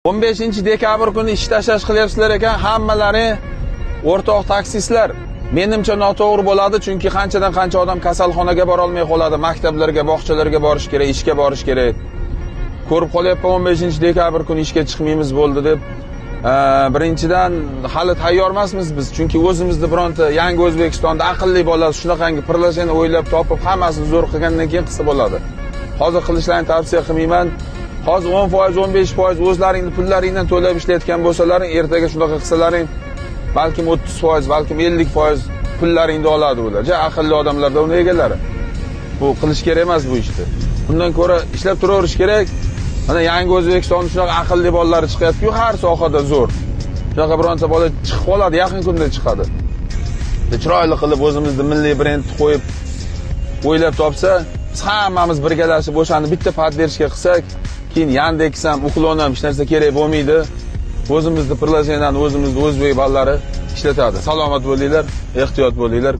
15-dekabr kuni ish tashlash qilyapsizlar ekan, hammalari o'rtoq taksistlar. Menimcha noto'g'ri bo'ladi, chunki qanchadan qancha odam kasalxonaga bora olmay qoladi, maktablarga, bog'chalarga borish kerak, ishga borish kerak. Ko'rib qolyapman 15-dekabr kuni ishga chiqmaymiz bo'ldi deb. Birinchidan hali tayyor emasmiz biz, chunki o'zimizda bironta yangi O'zbekistonda aqlli bo'ladi, shunaqangi birlashani o'ylab topib, hammasini zo'r qilgandan keyin qilsa bo'ladi. Hozir qilishlarni tavsiya qilmayman. Hozir 10%, 15% o'zlaringning pullaringdan to'lab ishlayotgan bo'lsalaring, ertaga shunaqa qilsalaring, balkim 30%, balkim 50% pullaringni oladi ular. Ja aqlli odamlarda uni egalari. Bu qilish kerak emas bu ishni. Bundan ko'ra ishlab turaverish kerak. Mana yangi O'zbekistonda shunaqa aqlli bolalar chiqyapti-ku, har sohada zo'r. Shunaqa bironta bola chiqib qoladi, yaqin kunda chiqadi. Chiroyli qilib o'zimizni milliy brendni qo'yib o'ylab topsa, biz hammamiz birgalashib o'shani bitta поддержка qilsak, keyin Yandex ham, Uklon ham hech narsa kerak bo'lmaydi. O'zimizni birlashadan o'zimizni o'zbek bolalari ishlatadi. Salomat bo'linglar, ehtiyot bo'linglar.